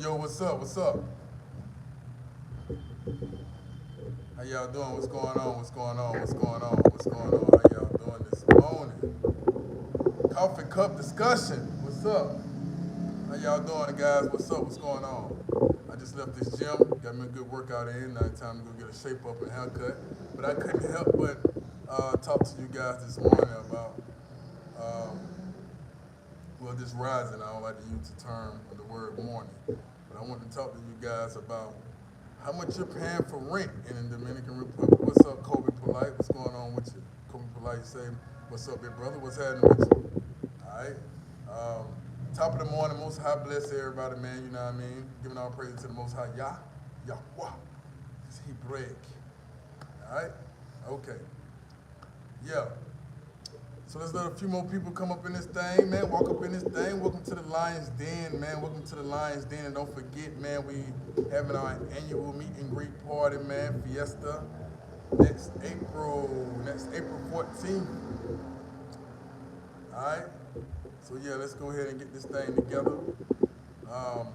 Yo, what's up? What's up? How y'all doing? What's going on? What's going on? What's going on? What's going on? How y'all doing this morning? Coffee cup discussion. What's up? How y'all doing, guys? What's up? What's going on? I just left this gym, got me a good workout in. Now it's time to go get a shape up and haircut. But I couldn't help but talk to you guys this morning about um, well, this rising. I don't like to use the term or the word morning, but I want to talk to you guys about how much you're paying for rent in the Dominican Republic. What's up, Kobe Polite? What's going on with you? Kobe Polite say, what's up, big brother? What's happening with you? All right. Um, Top of the morning, Most High bless everybody, man. You know what I mean? Giving all praise to the Most High, Yahweh. He break. All right. Okay. Yeah. So let's let a few more people come up in this thing, man. Walk up in this thing. Welcome to the Lions Den, man. Welcome to the Lions Den. And don't forget, man, we having our annual meet and greet party, man, Fiesta, next April 14th. All right. So yeah, let's go ahead and get this thing together. Um,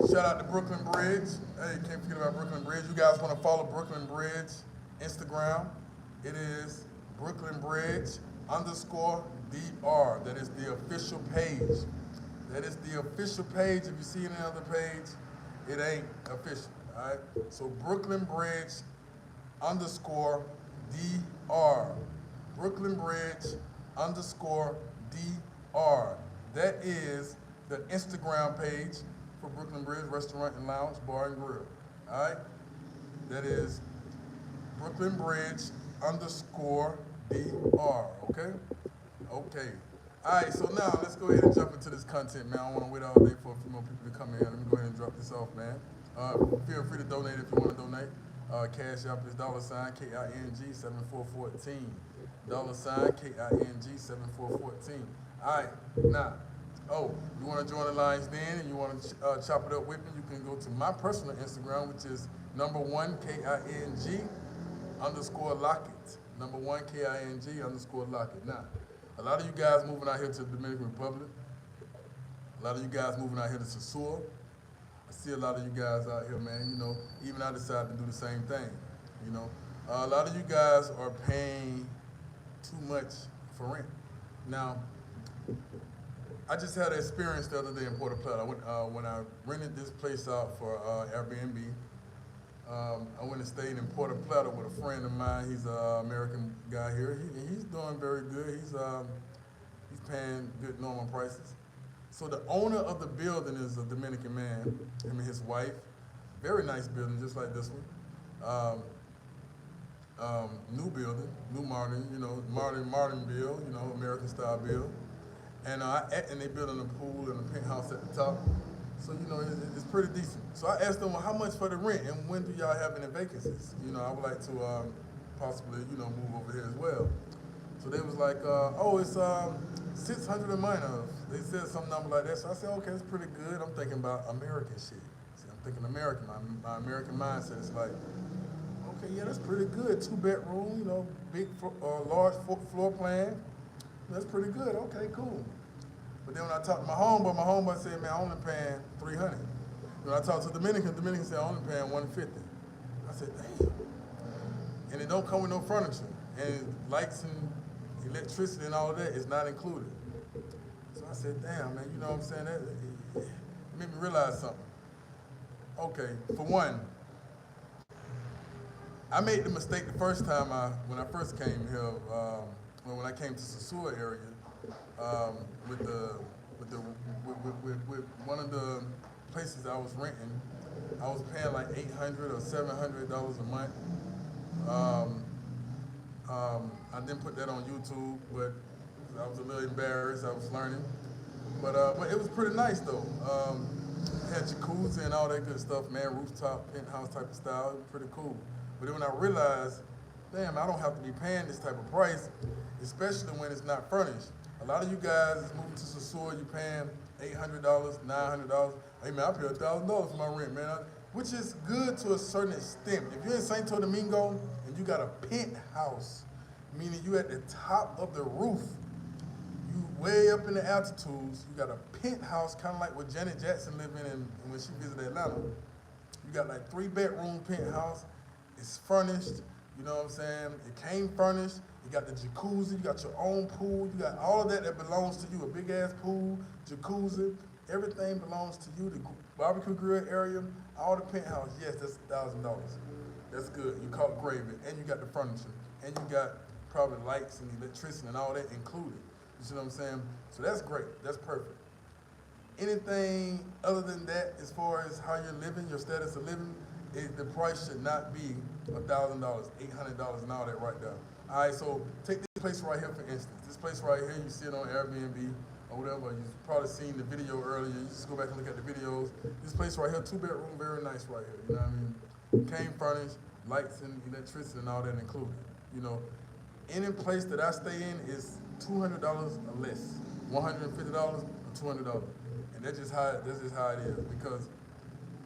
Shout out to Brooklyn Bridge. Hey, can't forget about Brooklyn Bridge. You guys want to follow Brooklyn Bridge Instagram? It is Brooklyn Bridge _ DR. That is the official page. That is the official page. If you see any other page, it ain't official. All right. So Brooklyn Bridge _ DR. Brooklyn Bridge _ DR. That is the Instagram page for Brooklyn Bridge Restaurant and Lounge, Bar and Grill. All right? That is Brooklyn Bridge _ DR. Okay? Okay. All right, so now let's go ahead and jump into this content, man. I don't want to wait all day for a few more people to come in. Let me go ahead and drop this off, man. Feel free to donate if you want to donate. Cash App is $KING 7414. $KING 7414. All right, now, you want to join the Lions Den and you want to chop it up with me, you can go to my personal Instagram, which is #1 KING _ Lockett. #1 KING _ Lockett. Now, a lot of you guys moving out here to the Dominican Republic. A lot of you guys moving out here to Sosua. I see a lot of you guys out here, man. You know, even I decided to do the same thing. You know, a lot of you guys are paying too much for rent. Now, I just had an experience the other day in Puerto Plata. When I rented this place out for Airbnb. I went and stayed in Puerto Plata with a friend of mine. He's an American guy here. He's doing very good. He's paying good normal prices. So the owner of the building is a Dominican man, him and his wife. Very nice building, just like this one. New building, new modern, modern build, American style build. And they building a pool and a penthouse at the top. So, it's pretty decent. So I asked them, well, how much for the rent and when do y'all have any vacancies? I would like to possibly, move over here as well. So they was like, it's 600 a month. They said some number like that. So I said, okay, that's pretty good. I'm thinking about American shit. See, I'm thinking American. My American mindset is like, okay, yeah, that's pretty good. 2-bedroom, big, large floor plan. That's pretty good. Okay, cool. But then when I talked to my homeboy said, man, I'm only paying $300. When I talked to Dominican said, I'm only paying $150. I said, damn. And it don't come with no furniture. And lights and electricity and all of that is not included. So I said, damn, man, you know what I'm saying? That made me realize something. Okay, for one, I made the mistake the first time when I first came here, when I came to Sosua area, with one of the places I was renting. I was paying like $800 or $700 a month. I didn't put that on YouTube, but I was a little embarrassed. I was learning, but it was pretty nice though. Had jacuzzi and all that good stuff, man. Rooftop, penthouse type of style. It was pretty cool. But then when I realized, damn, I don't have to be paying this type of price, especially when it's not furnished. A lot of you guys is moving to Sosua, you paying $800, $900. Hey man, I pay $1,000 for my rent, man. Which is good to a certain extent. If you're in Santo Domingo and you got a penthouse, meaning you at the top of the roof, you way up in the altitudes, you got a penthouse, kind of like what Janet Jackson lived in when she visited Atlanta. You got like 3-bedroom penthouse, it's furnished, you know what I'm saying? It came furnished, you got the jacuzzi, you got your own pool, you got all of that that belongs to you, a big ass pool, jacuzzi, everything belongs to you, the barbecue grill area, all the penthouse, yes, that's $1,000. That's good, you caught gravy, and you got the furniture, and you got probably lights and electricity and all that included. You see what I'm saying? So that's great, that's perfect. Anything other than that, as far as how you're living, your status of living, the price should not be $1,000, $800 and all that right there. All right, so take this place right here for instance. This place right here, you see it on Airbnb or whatever. You've probably seen the video earlier. You just go back and look at the videos. This place right here, 2-bedroom, very nice right here. You know what I mean? Came furnished, lights and electricity and all that included. You know, any place that I stay in is $200 or less, $150 or $200, and that's just how it is. Because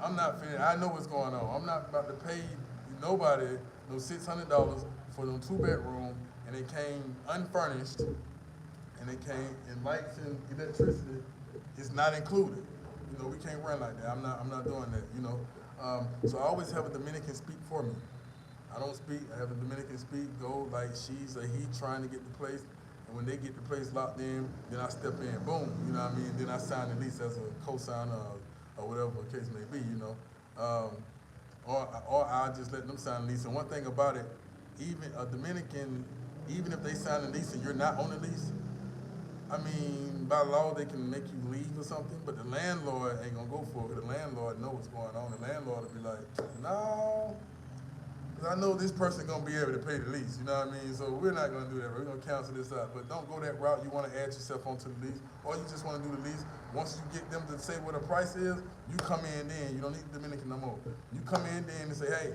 I'm not finished. I know what's going on. I'm not about to pay nobody no $600 for them 2-bedroom, and they came unfurnished, and they came in lights and electricity. It's not included. You know, we can't run like that. I'm not doing that. You know, so I always have a Dominican speak for me. I don't speak. I have a Dominican speak. Go like she's or he trying to get the place. And when they get the place locked in, then I step in, boom, you know what I mean? Then I sign the lease as a co-signer or whatever the case may be, you know. Or I just let them sign the lease. And one thing about it, even a Dominican, even if they sign the lease and you're not on the lease, I mean, by law they can make you leave or something, but the landlord ain't gonna go for it, because the landlord know what's going on. The landlord will be like, no, I know this person gonna be able to pay the lease, you know what I mean? So we're not gonna do that, we're gonna cancel this out. But don't go that route. You wanna add yourself onto the lease, or you just wanna do the lease. Once you get them to say what the price is, you come in then. You don't need the Dominican no more. You come in then and say, hey,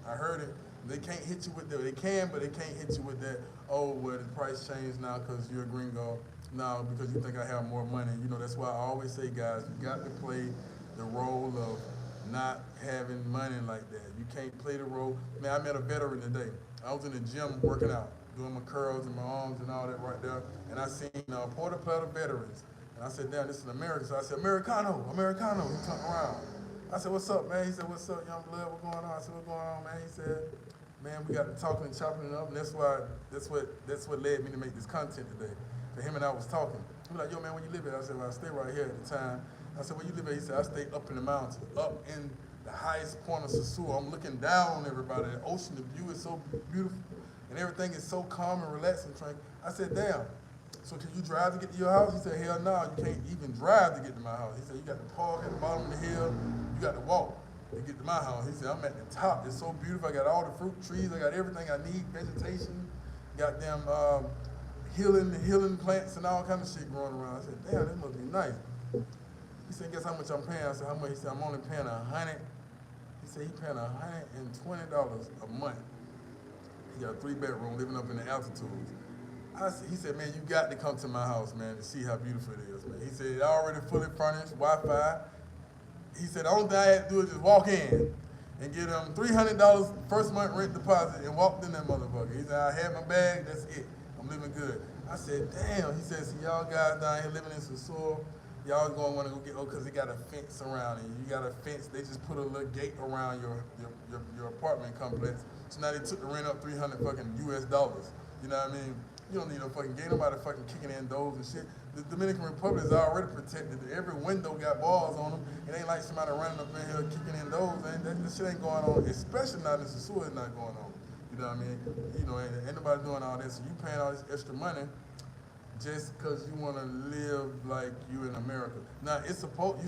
I heard it. They can't hit you with that. They can, but they can't hit you with that, oh, well, the price changed now because you're a gringo. No, because you think I have more money. You know, that's why I always say, guys, you got to play the role of not having money like that. You can't play the role. Man, I met a veteran today. I was in the gym working out, doing my curls and my arms and all that right there, and I seen puerto plata veterans. And I said, damn, this is American. So I said, Americano. He turned around. I said, what's up, man? He said, what's up, young blood? What's going on? I said, what's going on, man? He said, man, we got to talking and chopping it up, and that's what led me to make this content today. So him and I was talking. He was like, yo, man, where you live at? I said, well, I stay right here at the time. I said, where you live at? He said, I stay up in the mountains, up in the highest point of Sosua. I'm looking down on everybody. The ocean, the view is so beautiful, and everything is so calm and relaxing. I said, damn, so can you drive to get to your house? He said, hell no, you can't even drive to get to my house. He said, you got to park at the bottom of the hill, you got to walk to get to my house. He said, I'm at the top. It's so beautiful. I got all the fruit trees. I got everything I need, vegetation, got them healing plants and all kind of shit growing around. I said, damn, this must be nice. He said, guess how much I'm paying? I said, how much? He said, I'm only paying $100. He said, he paying $120 a month. He got a 3-bedroom living up in the altitudes. He said, man, you got to come to my house, man, to see how beautiful it is, man. He said, it already fully furnished, Wi-Fi. He said, the only thing I had to do is just walk in and get him $300 first month rent deposit and walked in that motherfucker. He said, I had my bag, that's it. I'm living good. I said, damn. He said, see, y'all guys down here living in Sosua, y'all gonna wanna go get, because they got a fence around it. You got a fence, they just put a little gate around your apartment complex. So now they took the rent up $300 fucking US dollars. You know what I mean? You don't need no fucking gate, nobody fucking kicking in doors and shit. The Dominican Republic is already protected. Every window got bars on them. It ain't like somebody running up in here kicking in doors. This shit ain't going on, especially not in Sosua, it's not going on. You know what I mean? You know, ain't nobody doing all this. So you paying all this extra money just because you want to live like you in America. Now, you're supposed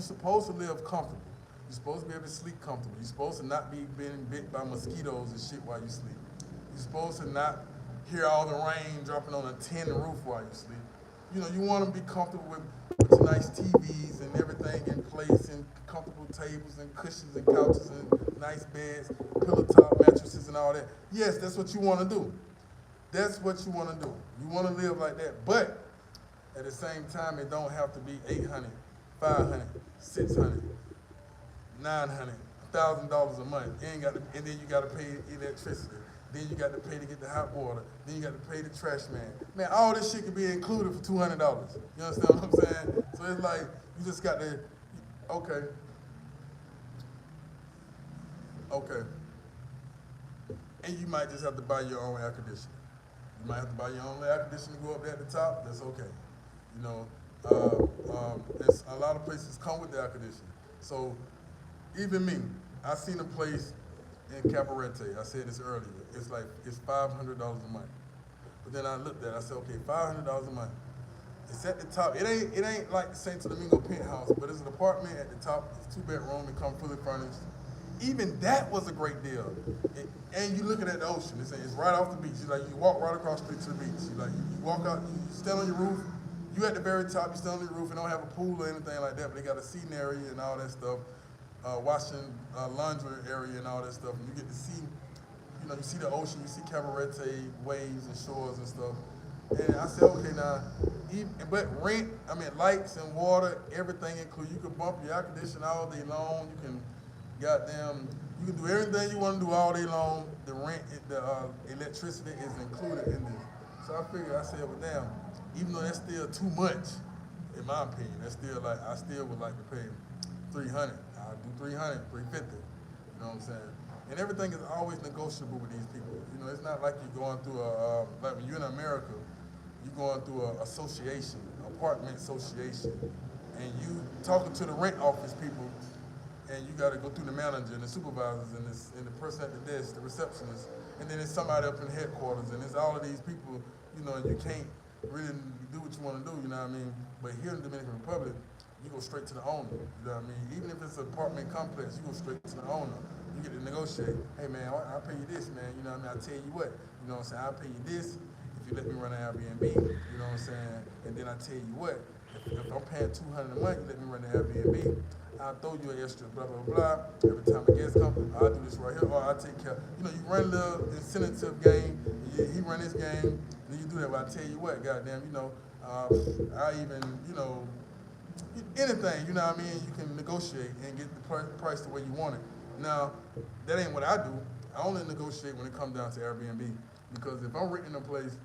to live comfortable. You're supposed to be able to sleep comfortable. You're supposed to not be being bit by mosquitoes and shit while you sleep. You're supposed to not hear all the rain dropping on a tin roof while you sleep. you want to be comfortable with your nice TVs and everything in place and comfortable tables and cushions and couches and nice beds, pillow top mattresses and all that. Yes, that's what you want to do. That's what you want to do. You want to live like that, but at the same time, it don't have to be 800, 500, 600, 900, $1,000 a month. You ain't got to, and then you got to pay electricity. Then you got to pay to get the hot water. Then you got to pay the trash man. Man, all this shit can be included for $200. You understand what I'm saying? So it's like you just got to, okay, okay, and you might just have to buy your own air conditioner. You might have to buy your own air conditioner to go up there at the top. That's okay. You know, there's a lot of places come with the air conditioner. So even me, I seen a place in Cabarete. I said this earlier. It's $500 a month. But then I looked at it. I said, okay, $500 a month. It's at the top. It ain't like the St. Domingo penthouse, but it's an apartment at the top. It's 2-bedroom. It comes fully furnished. Even that was a great deal. And you looking at the ocean. It's right off the beach. You walk right across the street to the beach. You walk out. You stand on your roof. You at the very top. You stand on your roof. It don't have a pool or anything like that, but they got a seating area and all that stuff. Washing laundry area and all that stuff. And you get to see, you see the ocean, you see Cabarete waves and shores and stuff. And I said, okay, now, but rent, lights and water, everything included. You can bump your air conditioner all day long. You can, you can do everything you want to do all day long. The rent, the electricity is included in this. So I said, well, damn, even though that's still too much, in my opinion, that's still I still would like to pay 300. I'll do 300, 350. You know what I'm saying? And everything is always negotiable with these people. It's not like you're going through like when you're in America, you're going through an association, apartment association, and you talking to the rent office people, and you got to go through the manager and the supervisors and the person at the desk, the receptionist, and then it's somebody up in headquarters, and it's all of these people, and you can't really do what you want to do, you know what I mean? But here in the Dominican Republic, you go straight to the owner, you know what I mean? Even if it's an apartment complex, you go straight to the owner. You get to negotiate. Hey man, I'll pay you this, man, you know what I mean? I'll tell you what, you know what I'm saying? I'll pay you this if you let me run an Airbnb, you know what I'm saying? And then I tell you what, if I'm paying $200 a month, you let me run the Airbnb, I'll throw you an extra blah, blah, blah. Every time a guest comes, I'll do this right here, or I'll take care. You run the incentive game, he run his game, then you do that, but I tell you what, goddamn, I even, anything, you know what I mean? You can negotiate and get the price the way you want it. Now, that ain't what I do. I only negotiate when it comes down to Airbnb. Because if I'm renting a place,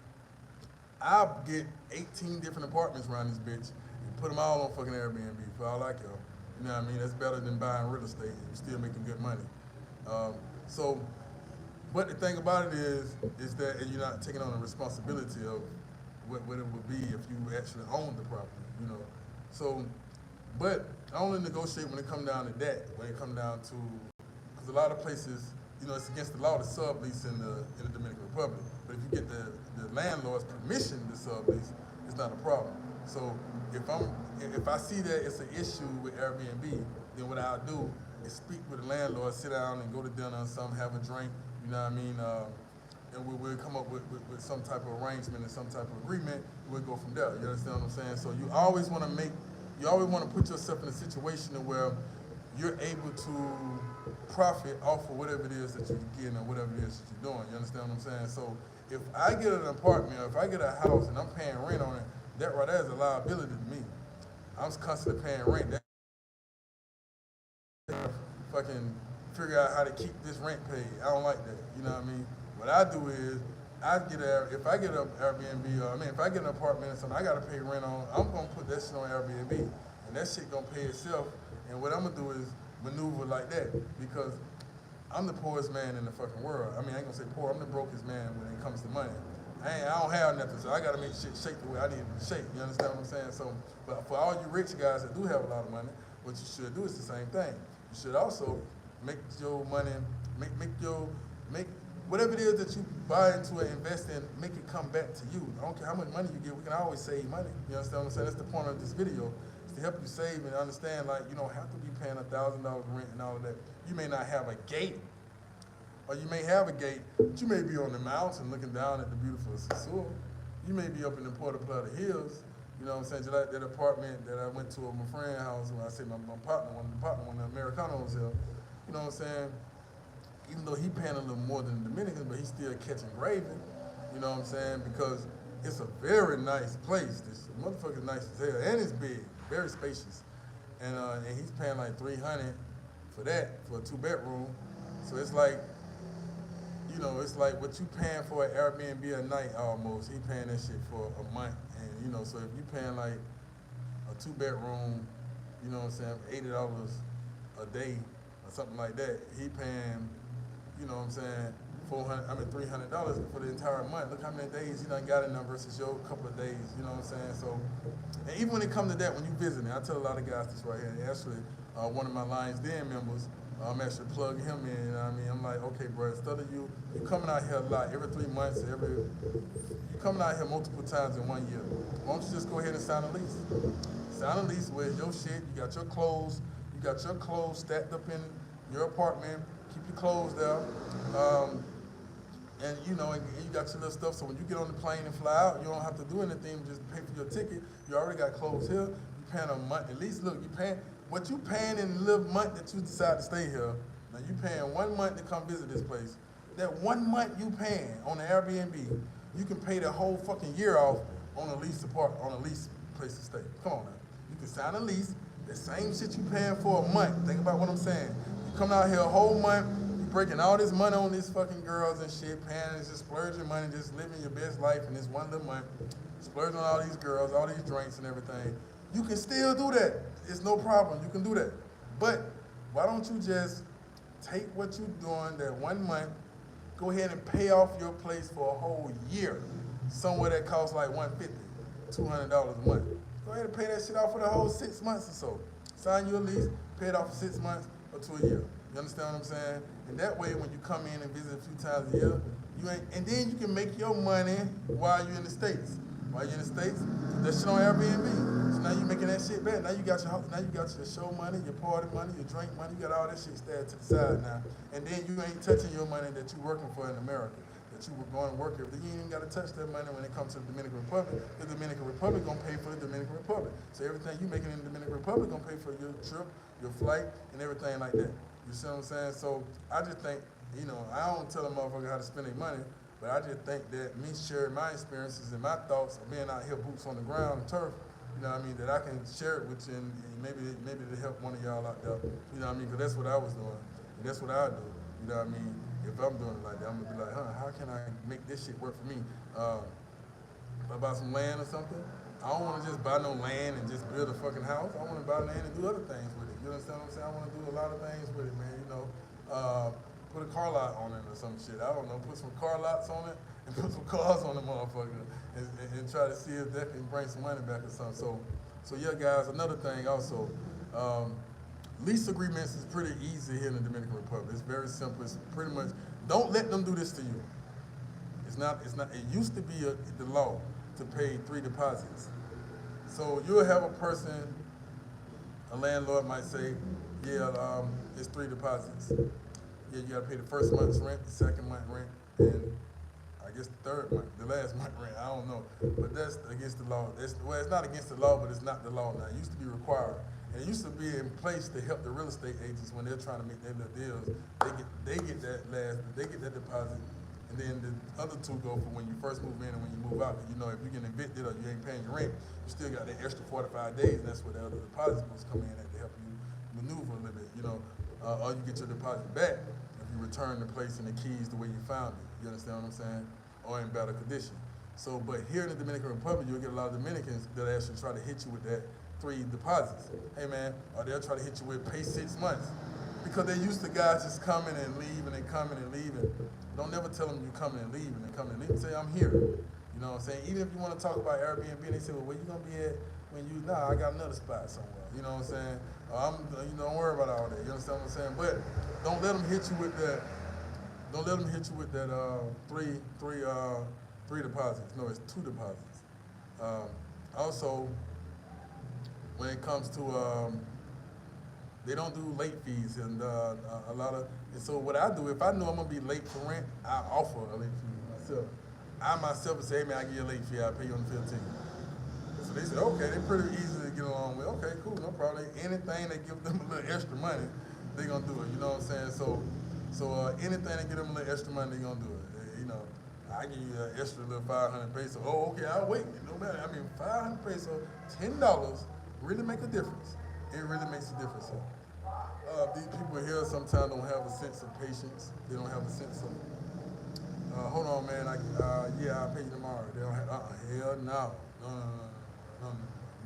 I'll get 18 different apartments around this bitch and put them all on fucking Airbnb for all I care. You know what I mean? That's better than buying real estate and you're still making good money. But the thing about it is that you're not taking on the responsibility of what it would be if you actually owned the property, So, but I only negotiate when it comes down to that, when it comes down to, because a lot of places, it's against the law to sublease in the Dominican Republic. But if you get the landlord's permission to sublease, it's not a problem. So if I see that it's an issue with Airbnb, then what I'll do is speak with the landlord, sit down and go to dinner or something, have a drink, you know what I mean? And we'll come up with some type of arrangement and some type of agreement. We'll go from there. You understand what I'm saying? So you always want to put yourself in a situation where you're able to profit off of whatever it is that you're getting or whatever it is that you're doing. You understand what I'm saying? So if I get an apartment or if I get a house and I'm paying rent on it, that right there is a liability to me. I'm constantly paying rent. Fucking figure out how to keep this rent paid. I don't like that. You know what I mean? What I do is if I get an Airbnb if I get an apartment or something I gotta pay rent on, I'm gonna put that shit on Airbnb and that shit gonna pay itself. And what I'm gonna do is maneuver like that because I'm the poorest man in the fucking world. I ain't gonna say poor, I'm the brokest man when it comes to money. I don't have nothing, so I gotta make shit shake the way I need it to shake. You understand what I'm saying? So, but for all you rich guys that do have a lot of money, what you should do is the same thing. You should also make your money, make whatever it is that you buy into and invest in, make it come back to you. I don't care how much money you get, we can always save money. You understand what I'm saying? That's the point of this video, is to help you save and understand, you don't have to be paying $1,000 rent and all of that. You may not have a gate, or you may have a gate, but you may be on the mountain looking down at the beautiful Sosua. You may be up in the Plata Hills, You know what I'm saying? Just like that apartment that I went to at my friend's house when I say my partner, one of the Americanos here. You know what I'm saying? Even though he paying a little more than the Dominicans, but he's still catching gravy. You know what I'm saying? Because it's a very nice place. This motherfucker's nice as hell, and it's big, very spacious. And he's paying like 300 for that for a 2 bedroom. So it's like, you know, it's like what you paying for an Airbnb a night almost. He paying that shit for a month, and you know, so if you paying like a 2 bedroom, you know what I'm saying, $80 a day or something like that, he paying, you know what I'm saying, $300 for the entire month. Look how many days he done got in there versus your couple of days, you know what I'm saying? So, and even when it comes to that, when you visiting, I tell a lot of guys this right here. Actually, one of my Lions Den members, I'm actually plugging him in, you know what I mean? I'm like, okay, bro, instead of you coming out here a lot, every 3 months, you coming out here multiple times in 1 year. Why don't you just go ahead and sign a lease? Sign a lease with your shit, you got your clothes stacked up in your apartment, keep your clothes there. And you know, and you got your little stuff, so when you get on the plane and fly out, you don't have to do anything, just pay for your ticket. You already got clothes here, you paying a month, at least look, what you paying in the little month that you decide to stay here. Now you paying 1 month to come visit this place. That 1 month you paying on the Airbnb, you can pay the whole fucking year off on a lease place to stay. Come on now. You can sign a lease, the same shit you paying for a month. Think about what I'm saying. You come out here a whole month, breaking all this money on these fucking girls and shit, paying, just splurging money, just living your best life in this 1 little month, splurging on all these girls, all these drinks and everything. You can still do that. It's no problem. You can do that. But why don't you just take what you're doing that 1 month, go ahead and pay off your place for a whole year, somewhere that costs like $150, $200 a month. Go ahead and pay that shit off for the whole 6 months or so. Sign your lease, pay it off for 6 months or to a year. You understand what I'm saying? And that way, when you come in and visit a few times a year, and then you can make your money while you're in the States. While you're in the States, that shit on Airbnb. So now you're making that shit back. Now you got your show money, your party money, your drink money. You got all that shit stashed to the side now. And then you ain't touching your money that you're working for in America, that you were going to work here. But you ain't even got to touch that money when it comes to the Dominican Republic. The Dominican Republic gonna pay for the Dominican Republic. So everything you making in the Dominican Republic gonna pay for your trip, your flight, and everything like that. You see what I'm saying? So I just think, you know, I don't tell a motherfucker how to spend their money, but I just think that me sharing my experiences and my thoughts of being out here boots on the ground, turf, you know what I mean, that I can share it with you and maybe to help one of y'all out there, you know what I mean, because that's what I was doing, and that's what I do, you know what I mean. If I'm doing it like that, I'm gonna be like, how can I make this shit work for me? If I buy some land or something, I don't want to just buy no land and just build a fucking house. I want to buy land and do other things with it. You understand what I'm saying? I want to do a lot of things with it, man. You know, put a car lot on it or some shit. I don't know. Put some car lots on it and put some cars on the motherfucker and try to see if that can bring some money back or something. So yeah, guys. Another thing also, lease agreements is pretty easy here in the Dominican Republic. It's very simple. It's pretty much, don't let them do this to you. It's not. It used to be the law to pay 3 deposits. So you'll have a person, a landlord might say, yeah, it's 3 deposits. Yeah, you gotta pay the first month's rent, the second month rent, and I guess the last month rent, I don't know. But that's against the law. It's not against the law, but it's not the law now. It used to be required. And it used to be in place to help the real estate agents when they're trying to make their little deals. They get that deposit. And then the other 2 go for when you first move in and when you move out. You know, if you get evicted or you ain't paying your rent, you still got that extra 45 days, and that's where the other deposits supposed to come in at to help you maneuver a little bit, you know. Or you get your deposit back if you return the place and the keys the way you found it. You understand what I'm saying? Or in better condition. So, but here in the Dominican Republic, you'll get a lot of Dominicans that actually try to hit you with that 3 deposits. Hey man, or they'll try to hit you with pay 6 months. Because they're used to guys just coming and leaving and coming and leaving. Don't never tell them you coming and leaving and coming and leaving. Say, I'm here. You know what I'm saying? Even if you want to talk about Airbnb, they say, well, where you going to be at when you, I got another spot somewhere. You know what I'm saying? Don't worry about all that. You understand what I'm saying? But don't let them hit you with that. Don't let them hit you with that three deposits. No, it's 2 deposits. Also, when it comes to they don't do late fees, and and so what I do, if I know I'm gonna be late for rent, I offer a late fee myself. I myself would say, hey man, I give you a late fee, I'll pay you on the 15th. So they said, okay, they're pretty easy to get along with. Okay, cool, no problem. Anything that give them a little extra money, they gonna do it. You know what I'm saying? So anything that give them a little extra money, they gonna do it. You know, I give you an extra little 500 pesos. Oh, okay, I'll wait. No matter. I mean, 500 pesos, $10 really make a difference. It really makes a difference. So, these people here sometimes don't have a sense of patience. They don't have a sense of, hold on, man. Yeah, I'll pay you tomorrow. They don't have, hell no. No.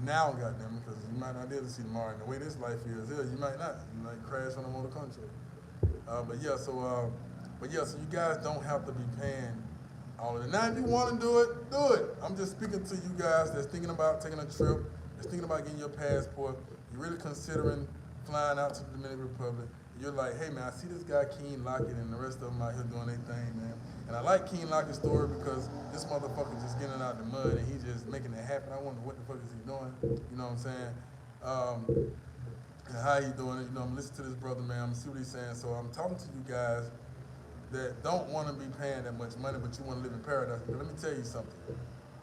Now, goddamn, because you might not be able to see tomorrow. And the way this life is, you might not. You might crash on a motor control. But yeah, so you guys don't have to be paying all of it. Now, if you want to do it, do it. I'm just speaking to you guys that's thinking about taking a trip, that's thinking about getting your passport. You're really considering flying out to the Dominican Republic. You're like, hey man, I see this guy Keen Lockett and the rest of them out here doing their thing, man. And I like Keen Lockett's story because this motherfucker just getting out the mud and he's just making it happen. I wonder what the fuck is he doing? You know what I'm saying? And how he doing it? You know, I'm listening to this brother, man. I'm see what he's saying. So I'm talking to you guys that don't want to be paying that much money, but you want to live in paradise. But let me tell you something.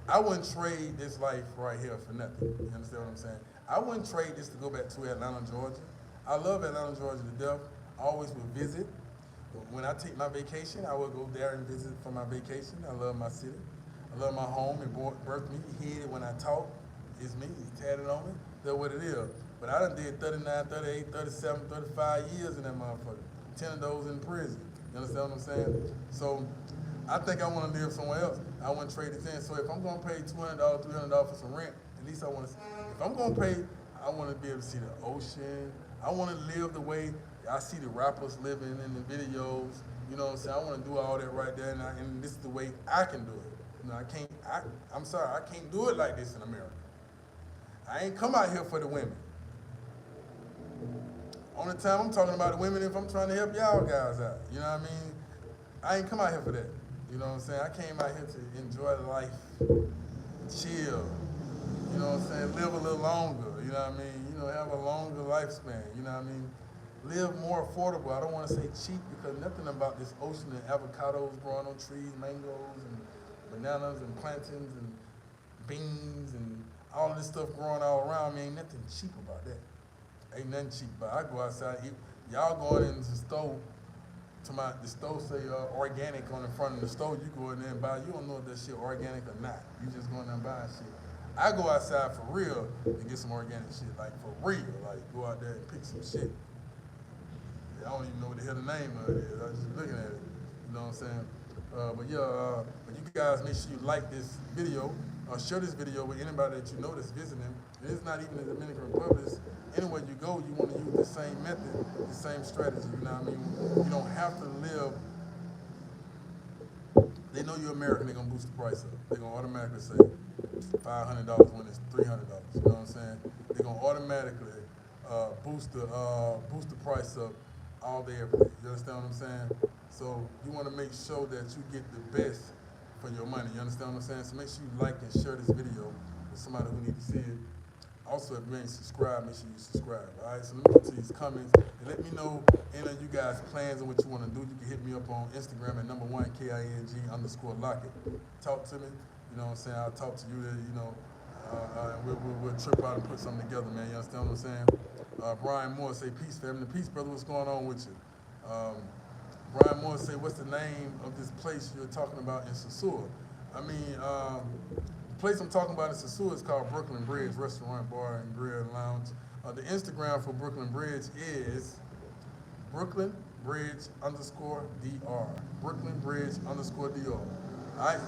I wouldn't trade this life right here for nothing. You understand what I'm saying? I wouldn't trade this to go back to Atlanta, Georgia. I love Atlanta, Georgia to death. I always would visit. When I take my vacation, I would go there and visit for my vacation. I love my city. I love my home. It birthed me. You hear it when I talk. It's me. It's tatted on me. That's what it is. But I done did 39, 38, 37, 35 years in that motherfucker. 10 of those in prison. You understand what I'm saying? So I think I want to live somewhere else. I wouldn't trade it in. So if I'm going to pay $200, $300 for some rent, at least I want to, if I'm going to pay, I want to be able to see the ocean. I want to live the way I see the rappers living in the videos. You know what I'm saying? I want to do all that right there, and this is the way I can do it. You know, I'm sorry, I can't do it like this in America. I ain't come out here for the women. Only time I'm talking about the women if I'm trying to help y'all guys out. You know what I mean? I ain't come out here for that. You know what I'm saying? I came out here to enjoy life, chill. You know what I'm saying? Live a little longer. You know what I mean? You know, have a longer lifespan. You know what I mean? Live more affordable. I don't want to say cheap because nothing about this ocean and avocados growing on trees, mangoes and bananas and plantains and beans and all of this stuff growing all around me. Ain't nothing cheap about that. Ain't nothing cheap. But I go outside, y'all going into the store, the store say organic on the front of the store, you go in there and buy, you don't know if that shit organic or not. You just go in there and buy shit. I go outside for real and get some organic shit, like for real, like go out there and pick some shit. I don't even know what the hell the name of it is. I was just looking at it. You know what I'm saying? But you guys make sure you like this video, share this video with anybody that you know that's visiting. And it's not even the Dominican Republic. Anywhere you go, you want to use the same method, the same strategy. You know what I mean? You don't have to live. They know you're American, they're gonna boost the price up. They're gonna automatically say $500 when it's $300. You know what I'm saying? They're gonna automatically boost the price up all day, every day. You understand what I'm saying? So you want to make sure that you get the best for your money. You understand what I'm saying? So make sure you like and share this video with somebody who needs to see it. Also, if you ain't subscribed, make sure you subscribe. All right. So let me get to these comments and let me know any of you guys' plans and what you want to do. You can hit me up on Instagram at #1KING_Lockett. Talk to me. You know what I'm saying? I'll talk to you. You know, and we'll trip out and put something together, man. You understand what I'm saying? Brian Moore say, peace, family. Peace, brother. What's going on with you? Brian Moore say, what's the name of this place you're talking about in Sosua? I mean, the place I'm talking about in Sosua is called Brooklyn Bridge Restaurant, Bar, and Grill and Lounge. The Instagram for Brooklyn Bridge is Brooklyn Bridge _DR. Brooklyn Bridge _DR. All right?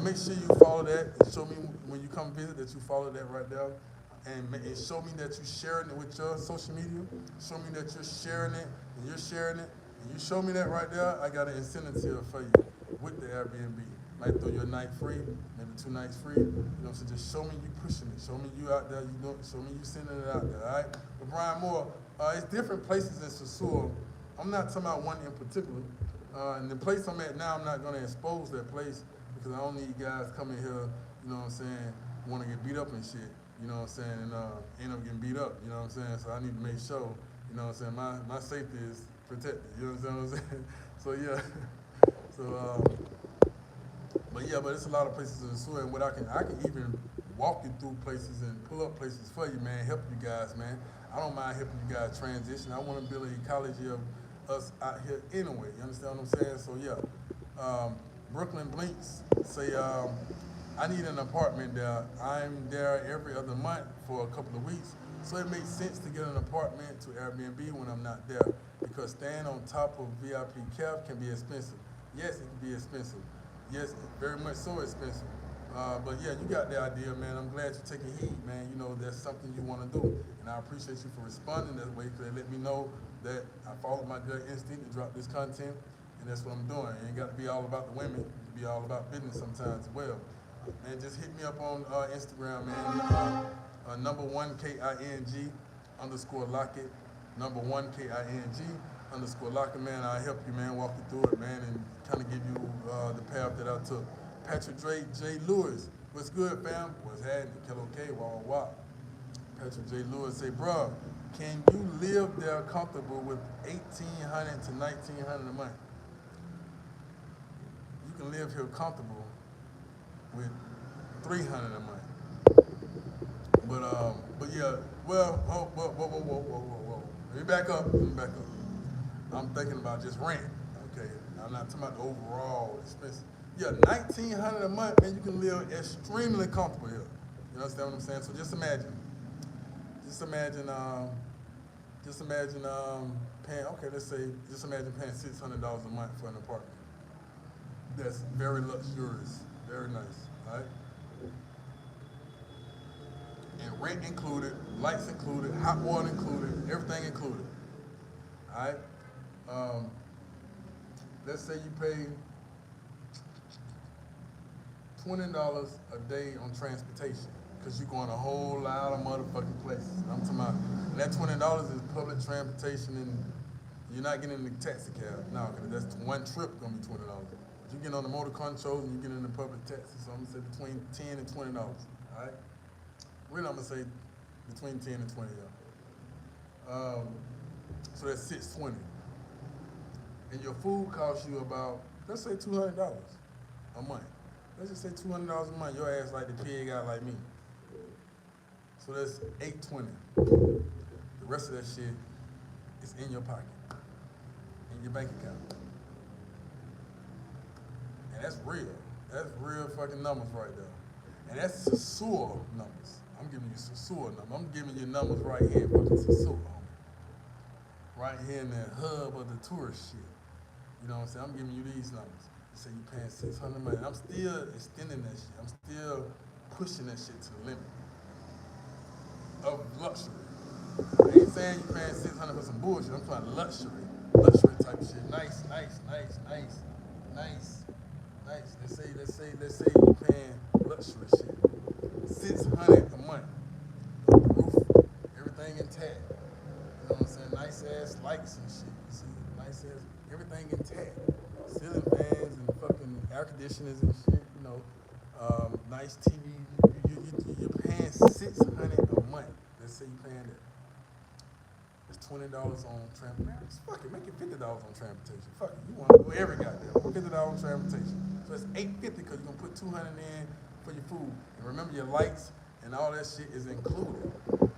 Make sure you follow that and show me when you come visit that you follow that right there. And show me that you're sharing it with your social media. Show me that you're sharing it and you're sharing it. And you show me that right there, I got an incentive here for you with the Airbnb. Might throw you a night free, maybe 2 nights free. You know, so just show me you pushing it. Show me you out there, show me you sending it out there, all right? But Brian Moore, it's different places in Sosua. I'm not talking about one in particular. And the place I'm at now, I'm not gonna expose that place because I don't need guys coming here, you know what I'm saying, wanna get beat up and shit. You know what I'm saying, and end up getting beat up, you know what I'm saying? So I need to make sure, you know what I'm saying, my safety is protected, you know what I'm saying? So yeah, but it's a lot of places in the sewer, and what I can even walk you through places and pull up places for you, man, help you guys, man. I don't mind helping you guys transition. I want to build an ecology of us out here anyway. You understand what I'm saying? So yeah, Brooklyn Blinks say I need an apartment there. I'm there every other month for a couple of weeks, so it makes sense to get an apartment to Airbnb when I'm not there because staying on top of VIP Kev can be expensive. Yes, it can be expensive. Yes, very much so expensive. But yeah, you got the idea, man. I'm glad you're taking heed, man. You know, that's something you want to do. And I appreciate you for responding that way because they let me know that I followed my gut instinct to drop this content. And that's what I'm doing. It ain't got to be all about the women. It can be all about business sometimes as well. Man, just hit me up on Instagram, man. Number one KING underscore Lockett. Number one KING underscore Lockett, man. I'll help you, man. Walk you through it, man, and kind of give you the path that I took. Patrick Drake, J. Lewis, what's good, fam? What's happening? Kilo K, wah, wah. Patrick J. Lewis say, bro, can you live there comfortable with $1,800 to $1,900 a month? You can live here comfortable with $300 a month. But yeah, well, whoa. Let me back up. I'm thinking about just rent, okay? I'm not talking about the overall expenses. Yeah, $1,900 a month, man, you can live extremely comfortable here. You understand what I'm saying? So just imagine paying, okay, just imagine paying $600 a month for an apartment. That's very luxurious, very nice, all right? And rent included, lights included, hot water included, everything included, all right? Let's say you pay $20 a day on transportation, because you're going a whole lot of motherfucking places. I'm talking about, and that $20 is public transportation, and you're not getting in the taxi cab. No, because that's one trip gonna be $20. But you get on the motor controls and you get in the public taxi, so I'm gonna say between $10 and $20, all right? Really, I'm gonna say between 10 and 20, so that's $620. And your food costs you about, let's say $200 a month. Let's just say $200 a month. Your ass like the pig out like me. So that's $820. The rest of that shit is in your pocket, in your bank account. And that's real. That's real fucking numbers right there. And that's Sosua numbers. I'm giving you Sosua numbers. I'm giving you numbers right here in fucking Sosua, homie. Right here in the hub of the tourist shit. You know what I'm saying? I'm giving you these numbers. You say you're paying $600 million. I'm still extending that shit. I'm still pushing that shit to the limit of luxury. I ain't saying you're paying $600 for some bullshit. I'm talking luxury type shit. Nice. Let's say you're paying luxury shit. $600 a month. Roof, everything intact. You know what I'm saying? Nice ass lights and shit. You see, nice ass, everything intact. Ceiling fans and fucking air conditioners and shit. You know, nice TV. You're paying $600 a month. Let's say you're paying that. It's $20 on transportation. Fuck it, make it $50 on transportation. Fuck it, you want to go every goddamn $50 on transportation. So it's $850 because you're gonna put $200 in for your food. And remember your lights and all that shit is included. You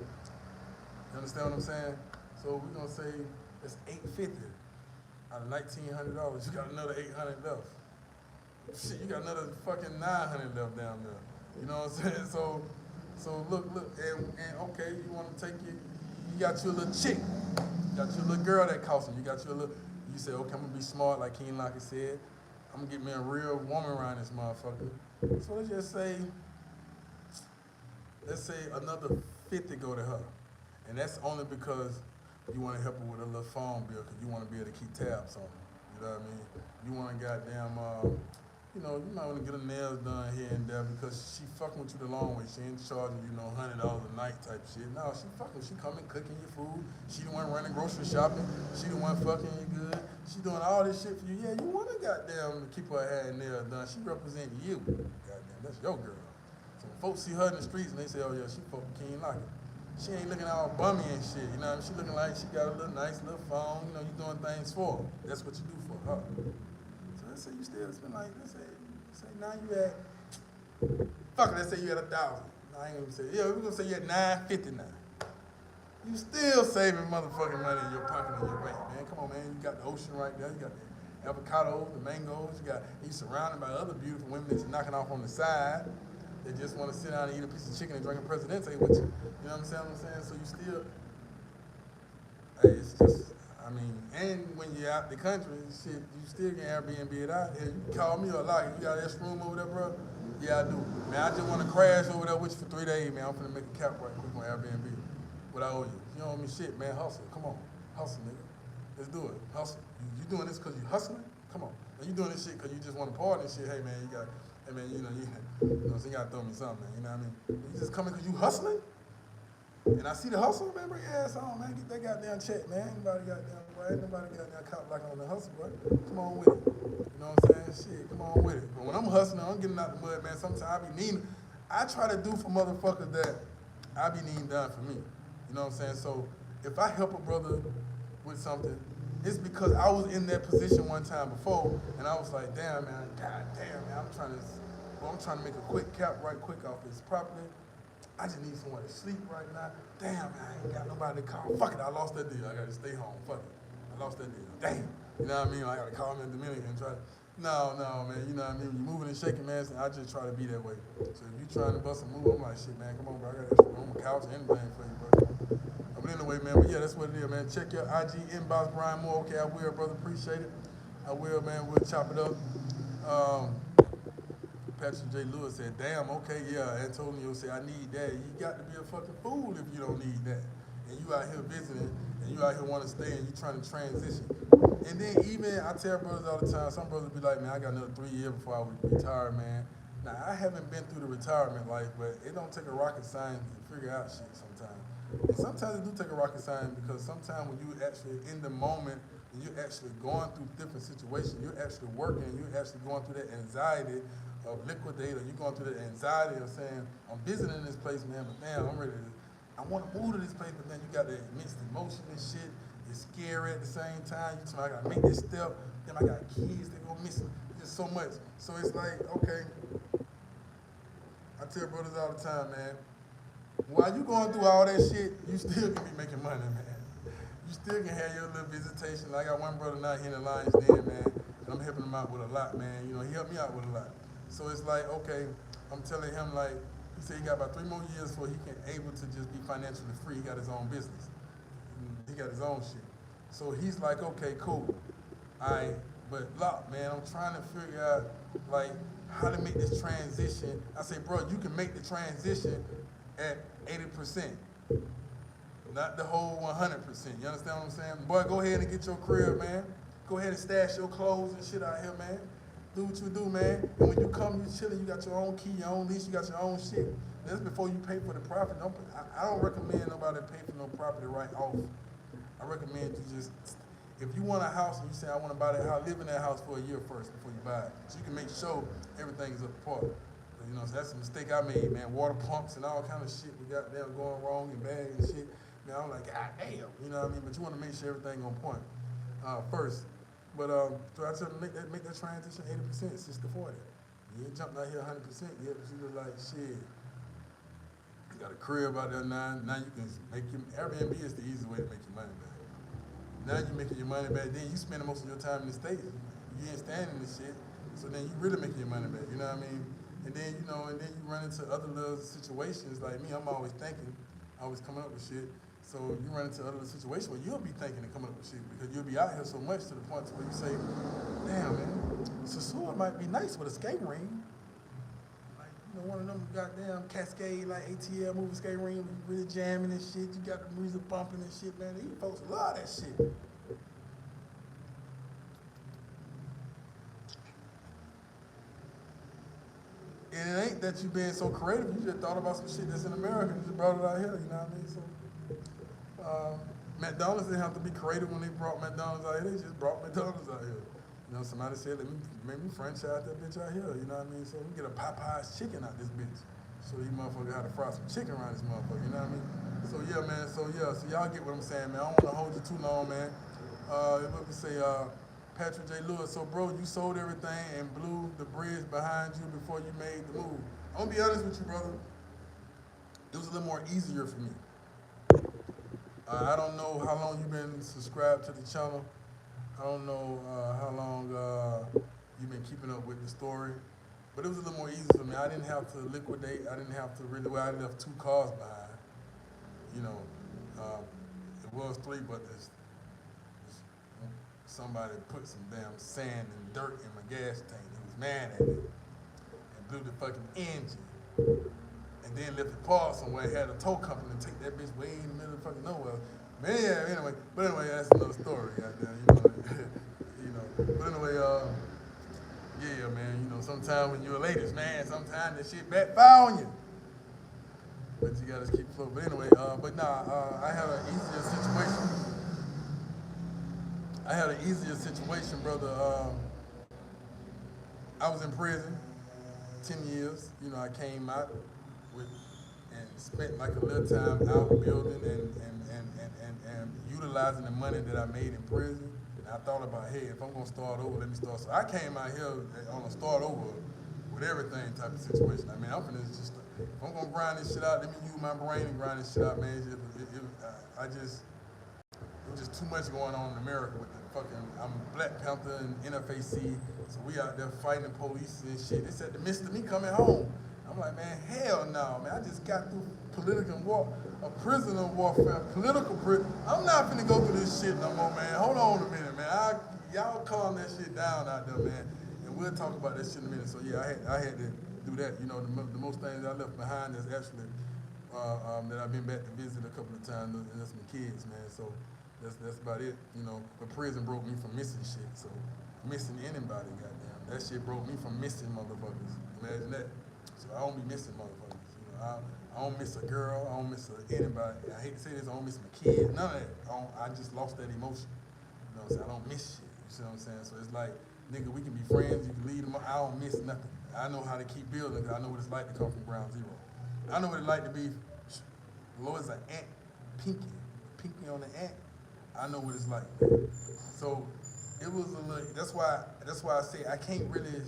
understand what I'm saying? So we're gonna say it's $850 out of $1,900. You got another $800 left. Shit, you got another fucking $900 left down there. You know what I'm saying? So look, and okay, you want to take you got your little chick, you got your little girl that costs you got your little, you say, okay, I'm gonna be smart like King Lockett said. I'm gonna get me a real woman around this motherfucker. So let's say another 50 go to her. And that's only because you want to help her with a little phone bill because you want to be able to keep tabs on her. You know what I mean? You want to goddamn, you know, you might want to get her nails done here and there because she fucking with you the long way. She ain't charging you no $100 a night type shit. No, she fucking, she coming cooking your food. She the one running grocery shopping. She the one fucking you good. She doing all this shit for you. Yeah, you want to goddamn keep her hair and nails done. She represent you. Goddamn, that's your girl. So when folks see her in the streets and they say, oh yeah, she fucking King Lockett. She ain't looking all bummy and shit, you know what I mean? She looking like she got a little nice little phone, you know, you doing things for her. That's what you do for her. So let's say you still spend like, let's say now you at, fuck it, let's say you at 1,000. I ain't gonna say, yeah, we're gonna say you're at $9.59. You still saving motherfucking money in your pocket and your bank, man. Come on, man. You got the ocean right there. You got the avocados, the mangoes. You surrounded by other beautiful women that you're knocking off on the side. They just want to sit down and eat a piece of chicken and drink a Presidente with you. You know what I'm saying? So you still, hey, it's just, I mean, and when you're out the country, shit, you still can Airbnb it out here. You can call me a lot. You got an extra room over there, bro? Yeah, I do. Man, I just want to crash over there with you for 3 days, man. I'm finna make a cap right quick on Airbnb. What I owe you. You don't owe me shit, man. Hustle. Come on. Hustle, nigga. Let's do it. Hustle. You doing this because you hustling? Come on. And you doing this shit because you just want to party and shit. Hey, man, hey, man, so you got to throw me something, man. You know what I mean? You just coming because you hustling? And I see the hustle, man. Bring your ass on, man. Get that goddamn check, man. Nobody goddamn right. Nobody goddamn cop like on the hustle, bro. Come on with it. You know what I'm saying? Shit, come on with it. But when I'm hustling, I'm getting out the mud, man. Sometimes I be needing, I try to do for motherfuckers that I be needing done for me. You know what I'm saying? So if I help a brother with something, it's because I was in that position one time before, and I was like, damn, man, god damn, man, I'm trying to make a quick cap right quick off this property. I just need somewhere to sleep right now. Damn, man, I ain't got nobody to call. Fuck it, I lost that deal. I gotta stay home. Fuck it. I lost that deal. Damn. You know what I mean? I gotta call him in Dominican and try to, no, man, you know what I mean? When you're moving and shaking, man, I just try to be that way. So if you trying to bust a move, I'm like, shit, man, come on, bro. I got extra room, couch, anything for you, bro. But anyway, man, but yeah, that's what it is, man. Check your IG inbox, Brian Moore. Okay, I will, brother. Appreciate it. I will, man. We'll chop it up. Patrick J. Lewis said, damn, okay, yeah. Antonio said, I need that. You got to be a fucking fool if you don't need that. And you out here visiting, and you out here want to stay, and you trying to transition. And then even, I tell brothers all the time, some brothers be like, man, I got another 3 years before I would retire, man. Now, I haven't been through the retirement life, but it don't take a rocket science to figure out shit sometimes. And sometimes it do take a rocket science because sometimes when you actually in the moment, and you're actually going through different situations, you're actually working, you're actually going through that anxiety of liquidator, you're going through the anxiety of saying, I'm visiting this place, man, but damn, I want to move to this place, but then you got that mixed emotion and shit. It's scary at the same time. You tell me I gotta make this step, then I got kids that go missing. Just so much. So it's like, okay, I tell brothers all the time, man, while you going through all that shit, you still can be making money, man. You still can have your little visitation. I got one brother now here in the Lions Den, man, and I'm helping him out with a lot, man. You know, he helped me out with a lot. So it's like, okay, I'm telling him, like, he said he got about 3 more years before he can able to just be financially free. He got his own business. He got his own shit. So he's like, okay, cool. But look, man, I'm trying to figure out, like, how to make this transition. I say, bro, you can make the transition at 80%, not the whole 100%. You understand what I'm saying? Boy, go ahead and get your crib, man. Go ahead and stash your clothes and shit out here, man. Do what you do, man. And when you come, you chilling, you got your own key, your own lease, you got your own shit. That's before you pay for the property. I don't recommend nobody pay for no property right off. I recommend you just, if you want a house and you say, I want to buy that house, live in that house for a year first before you buy it. So you can make sure everything is up to par. You know, so that's a mistake I made, man. Water pumps and all kind of shit we got there going wrong and bad and shit. Man, I'm like, God damn, you know what I mean? But you want to make sure everything on point first. But so I tell them make that transition 80%, 60-40. You ain't jumping out here 100% yet, but you look like shit. You got a crib out there now. Now you can make your Airbnb is the easy way to make your money back. Now you making your money back. Then you spending most of your time in the States. You ain't standing this shit. So then you really making your money back. You know what I mean? And then and then you run into other little situations like me. I'm always thinking, always coming up with shit. So you run into other situations where you'll be thinking and coming up with shit because you'll be out here so much to the point where you say, damn, man, Sosua might be nice with a skate ring. Like, you know, one of them goddamn Cascade, like ATL movie skate ring, where you really jamming and shit. You got the music bumping and shit, man. These folks love that shit. And it ain't that you being so creative. You just thought about some shit that's in America and just brought it out here, you know what I mean? So, McDonald's didn't have to be creative when they brought McDonald's out here. They just brought McDonald's out here. You know, somebody said, let me franchise that bitch out here, you know what I mean? So we get a Popeye's chicken out this bitch. So these motherfuckers had to fry some chicken around this motherfucker, you know what I mean? So yeah, man, so y'all get what I'm saying, man. I don't want to hold you too long, man. Let me say, Patrick J. Lewis, so bro, you sold everything and blew the bridge behind you before you made the move. I'm gonna be honest with you, brother. it was a little more easier for me. I don't know how long you've been subscribed to the channel. I don't know how long you've been keeping up with the story, but it was a little more easy for me. I didn't have to liquidate. I didn't have to really. Well, I left 2 cars behind. You know, it was 3, but somebody put some damn sand and dirt in my gas tank. He was mad at me and blew the fucking engine. And then left the car somewhere, had a tow company to take that bitch way in the middle of fucking nowhere. Man, yeah, anyway, but anyway, that's another story, goddamn, you know. But anyway, yeah, man, you know, sometimes when you're a ladies, man, sometimes that shit backfire on you. But you gotta keep floating. But anyway, I had an easier situation. I had an easier situation, brother. I was in prison 10 years. You know, I came out with and spent like a little time out building and utilizing the money that I made in prison. And I thought about, hey, if I'm gonna start over, let me start. So I came out here on a start over with everything type of situation. I mean, I'm finna just, if I'm gonna grind this shit out, let me use my brain and grind this shit out, man. It was just too much going on in America with the fucking, I'm Black Panther and NFAC, so we out there fighting police and shit. They said the midst of me coming home. I'm like, man, hell no, man. I just got through political war, a prisoner warfare, political prison. I'm not finna go through this shit no more, man. Hold on a minute, man. Y'all calm that shit down out there, man. And we'll talk about that shit in a minute. So yeah, I had to do that. You know, the most things I left behind is actually that I've been back to visit a couple of times, and that's my kids, man. So that's about it. You know, but prison broke me from missing shit. So missing anybody, goddamn. That shit broke me from missing motherfuckers. Imagine that. So I don't be missing motherfuckers. You know, I don't miss a girl. I don't miss anybody. I hate to say this. I don't miss my kids. None of that. I just lost that emotion. You know what I'm saying? I don't miss shit. You see what I'm saying? So it's like, nigga, we can be friends. You can lead them. I don't miss nothing. I know how to keep building because I know what it's like to come from ground zero. I know what it's like to be low as an ant, pinky on the ant. I know what it's like. So it was a little. That's why I say I can't really.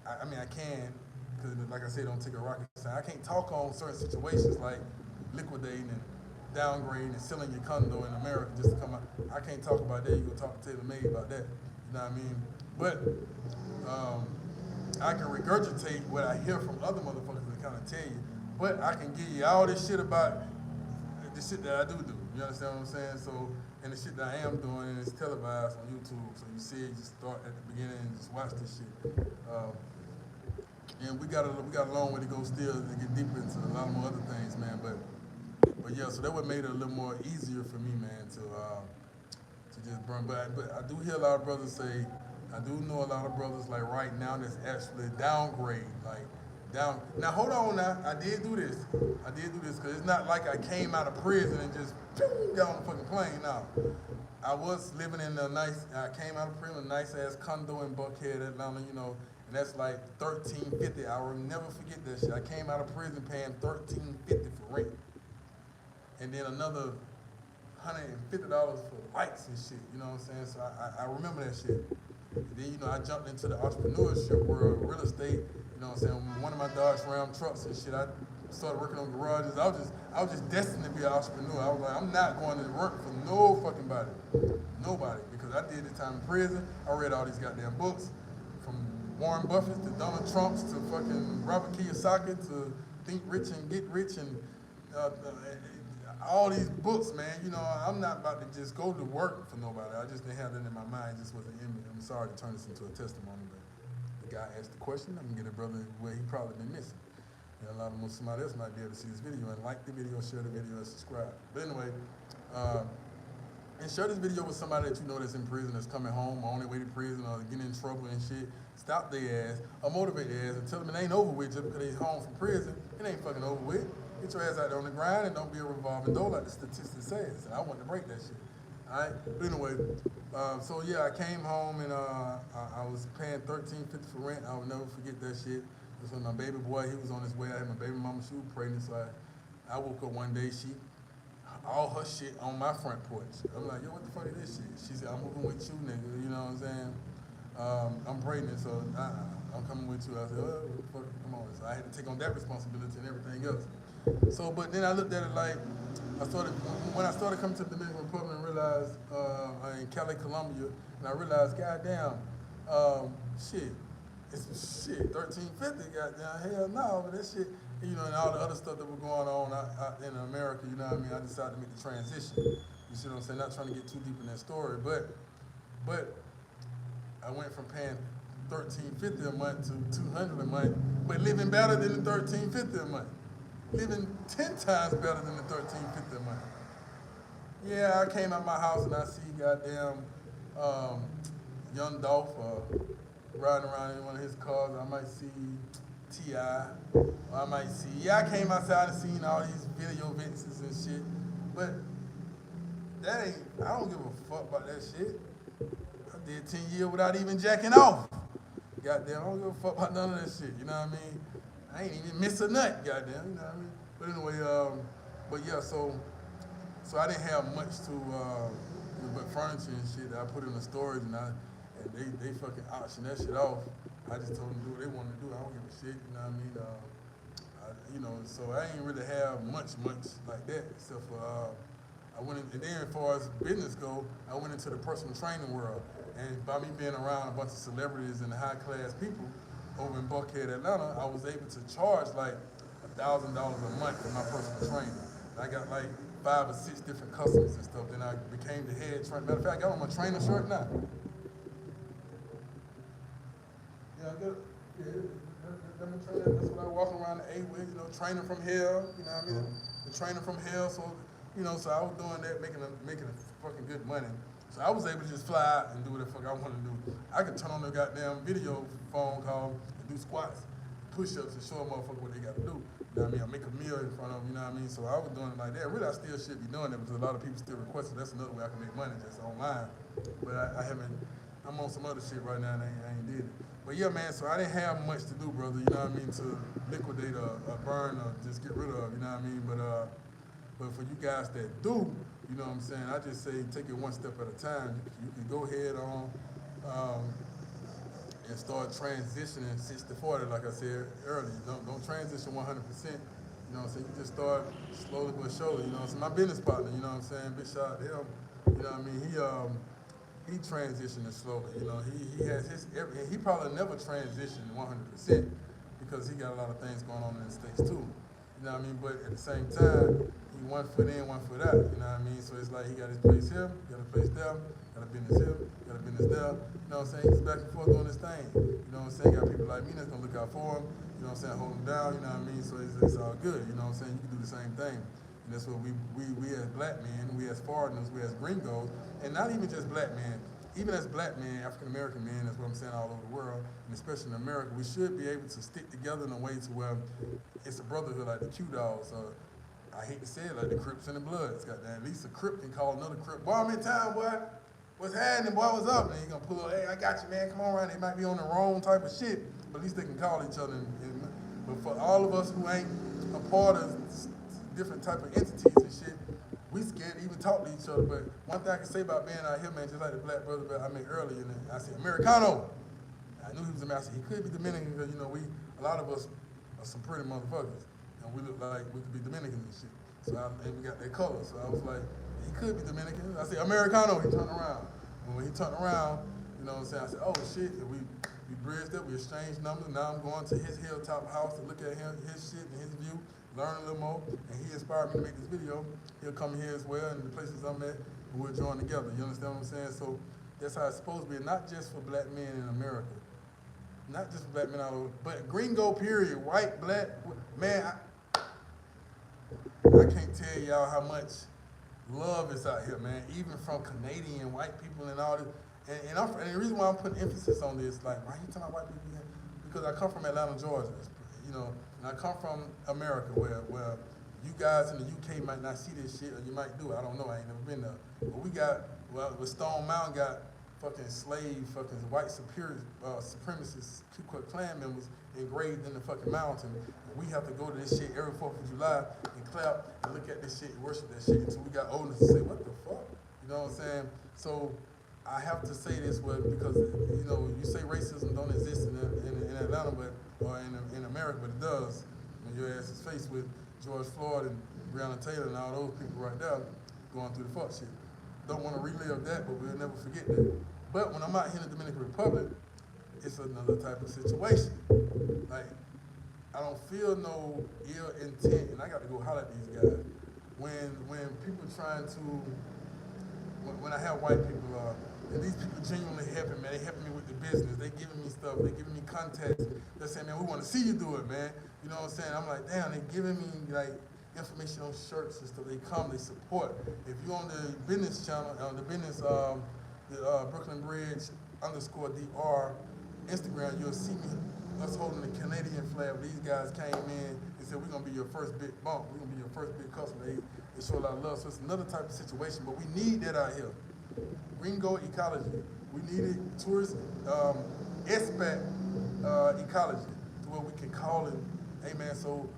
I mean, I can, because like I said, don't take a rocket science. I can't talk on certain situations like liquidating and downgrading and selling your condo in America just to come out. I can't talk about that. You go talk to Taylor May about that. You know what I mean? But I can regurgitate what I hear from other motherfuckers and kind of tell you. But I can give you all this shit about the shit that I do. You understand what I'm saying? So, and the shit that I am doing, and it's televised on YouTube. So you see it, just start at the beginning and just watch this shit. And we got a long way to go still to get deeper into a lot more other things, man. But yeah, so that would made it a little more easier for me, man, to just burn. But I do hear a lot of brothers say, I do know a lot of brothers like right now that's actually downgrade, like down. Now hold on, now I did do this because it's not like I came out of prison and just got on the fucking plane. Now I was living in a nice. I came out of prison, a nice ass condo in Buckhead, Atlanta, you know. And that's like $13.50. I will never forget that shit. I came out of prison paying $13.50 for rent. And then another $150 for lights and shit, you know what I'm saying? So I remember that shit. And then, you know, I jumped into the entrepreneurship world, real estate, you know what I'm saying? One of my Dodge Ram trucks and shit, I started working on garages. I was just destined to be an entrepreneur. I was like, I'm not going to work for no fucking body. Nobody. Because I did this time in prison. I read all these goddamn books. From Warren Buffett to Donald Trump to fucking Robert Kiyosaki to Think Rich and Get Rich and all these books, man. You know, I'm not about to just go to work for nobody. I just didn't have that in my mind. It just wasn't in me. I'm sorry to turn this into a testimony, but the guy asked the question. I'm gonna get a brother where he probably been missing. And a lot of somebody else might be able to see this video and like the video, share the video, and subscribe. But anyway, and share this video with somebody that you know that's in prison, that's coming home, on their way to prison, or getting in trouble and shit. Stop their ass, or motivate their ass, and tell them it ain't over with just because they're home from prison. It ain't fucking over with. Get your ass out there on the grind and don't be a revolving door like the statistics says. And I want to break that shit. All right. But anyway, so yeah, I came home and I was paying $13.50 for rent. I will never forget that shit. That's when my baby boy, he was on his way. I had my baby mama, she was pregnant, so I woke up one day, all her shit on my front porch. I'm like, yo, what the fuck is this shit? She said, I'm moving with you, nigga. You know what I'm saying? I'm pregnant, so I'm coming with you. I said, oh, what the fuck, come on. So I had to take on that responsibility and everything else. So, but then I looked at it like, when I started coming to the Dominican Republic and realized, in Cali, Colombia, and I realized, goddamn, shit, it's shit, 1350, goddamn, hell no, but that shit, and all the other stuff that was going on out in America, you know what I mean? I decided to make the transition. You see what I'm saying? Not trying to get too deep in that story, but I went from paying $13.50 a month to $200 a month, but living better than the $13.50 a month. Living 10 times better than the $13.50 a month. Yeah, I came out my house and I see goddamn Young Dolph riding around in one of his cars. I might see T.I. Or I might see, I came outside and seen all these video vinces and shit, but that ain't, I don't give a fuck about that shit. I did 10 years without even jacking off. Goddamn, I don't give a fuck about none of that shit, you know what I mean? I ain't even miss a nut, goddamn, you know what I mean? But anyway, but yeah, so I didn't have much to, but furniture and shit that I put in the storage, and they fucking auctioned that shit off. I just told them to do what they wanted to do. I don't give a shit, you know what I mean? So I ain't really have much like that, except for, I went in, and then as far as business go, I went into the personal training world. And by me being around a bunch of celebrities and high class people over in Buckhead, Atlanta, I was able to charge like $1,000 a month for my personal training. And I got like 5 or 6 different customers and stuff. Then I became the head trainer. Matter of fact, I got on my trainer shirt now. Yeah, I got it. Yeah, that's what I walk around the A with, training from hell, you know what I mean? The training from hell, so I was doing that, making a fucking good money. So I was able to just fly out and do what the fuck I wanted to do. I could turn on the goddamn video phone call and do squats, push-ups, and show a motherfucker what they got to do. You know what I mean? I make a meal in front of them, you know what I mean? So I was doing it like that. Really, I still should be doing it because a lot of people still request it. That's another way I can make money, just online. But I haven't, I'm on some other shit right now and I ain't did it. But yeah, man, so I didn't have much to do, brother, you know what I mean, to liquidate or burn or just get rid of, you know what I mean? But for you guys that do, you know what I'm saying, I just say take it one step at a time. You can go ahead on and start transitioning 60-40, like I said earlier. Don't transition 100%. You know what I'm saying? You just start slowly but surely. You know what I'm saying? My business partner, you know what I'm saying? Big shout out to him. You know what I mean? He transitioned slowly. You know, he has he probably never transitioned 100% because he got a lot of things going on in the States too. You know what I mean? But at the same time, he 1 foot in, 1 foot out. You know what I mean? So it's like he got his place here, got a place there, got a business here, got a business there. You know what I'm saying? He's back and forth doing his thing. You know what I'm saying? Got people like me that's gonna look out for him. You know what I'm saying? Hold him down. You know what I mean? So it's all good. You know what I'm saying? You can do the same thing. And that's what we as black men, we as foreigners, we as gringos, and not even just black men. Even as black men, African-American men, that's what I'm saying, all over the world, and especially in America, we should be able to stick together in a way to where it's a brotherhood like the Q-Dogs. I hate to say it, like the Crips and the Bloods. Goddamn, at least a Crip can call another Crip, boy, I'm in town, boy. What's happening, boy, what's up? And he's gonna pull up, hey, I got you, man, come on around. They might be on the wrong type of shit, but at least they can call each other. But for all of us who ain't a part of different type of entities and shit, we scared to even talk to each other. But one thing I can say about being out here, man, just like the black brother that I met earlier, and I said, Americano. I knew he was a man. I said, he could be Dominican because, a lot of us are some pretty motherfuckers. And we look like we could be Dominicans and shit. And we got that color. So I was like, he could be Dominican. I said, Americano. He turned around. And when he turned around, you know what I'm saying, I said, oh, shit. And we bridged up. We exchanged numbers. Now I'm going to his hilltop house to look at his shit and his view, learn a little more, and he inspired me to make this video. He'll come here as well, and the places I'm at, and we'll join together. You understand what I'm saying? So that's how it's supposed to be, not just for black men in America, not just for black men all over, but gringo period, white, black, man, I can't tell y'all how much love is out here, man, even from Canadian white people and all this. And the reason why I'm putting emphasis on this, like, why are you talking about white people here? Because I come from Atlanta, Georgia, and I come from America where you guys in the UK might not see this shit, or you might do it. I don't know. I ain't never been there. But we got, with Stone Mountain got fucking white supremacist Ku Klux Klan members engraved in the fucking mountain. And we have to go to this shit every 4th of July and clap and look at this shit and worship that shit until we got old enough to say, what the fuck? You know what I'm saying? So I have to say this because, you say racism don't exist in Atlanta, or in America, but it does when your ass is faced with George Floyd and Breonna Taylor and all those people right there going through the fuck shit. Don't want to relive that, but we'll never forget that. But when I'm out here in the Dominican Republic, it's another type of situation. Like, I don't feel no ill intent, and I got to go holler at these guys. When people trying to, when I have white people, and these people genuinely helping, man. They helping me with the business. They giving me stuff. They giving me contacts. They're saying, man, we want to see you do it, man. You know what I'm saying? I'm like, damn, they giving me like information on shirts and stuff. They come, they support. If you're on the business channel, the business, Brooklyn Bridge _DR Instagram, you'll see me, us holding the Canadian flag. These guys came in and said, we're going to be your first big bump. We're going to be your first big customer. They show a lot of love. So it's another type of situation, but we need that out here. Gringo ecology. We needed tourist expat ecology to where we can call it, hey man, so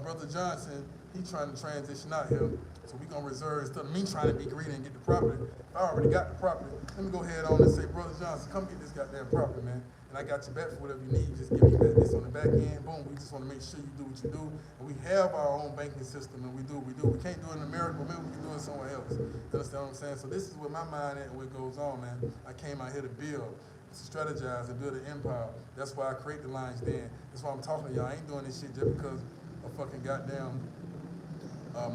Brother Johnson, he trying to transition out here. So we gonna reserve, instead of me trying to be greedy and get the property, I already got the property. Let me go ahead on and say, Brother Johnson, come get this goddamn property, man. And I got your back for whatever you need. Just give me back this on the back end. Boom, we just want to make sure you do what you do. And we have our own banking system, and we do what we do. We can't do it in America, but maybe we can do it somewhere else. You understand what I'm saying? So this is where my mind at and what goes on, man. I came out here to build, to strategize, and build an empire. That's why I create the Lion's Den. That's why I'm talking to y'all. I ain't doing this shit just because of fucking goddamn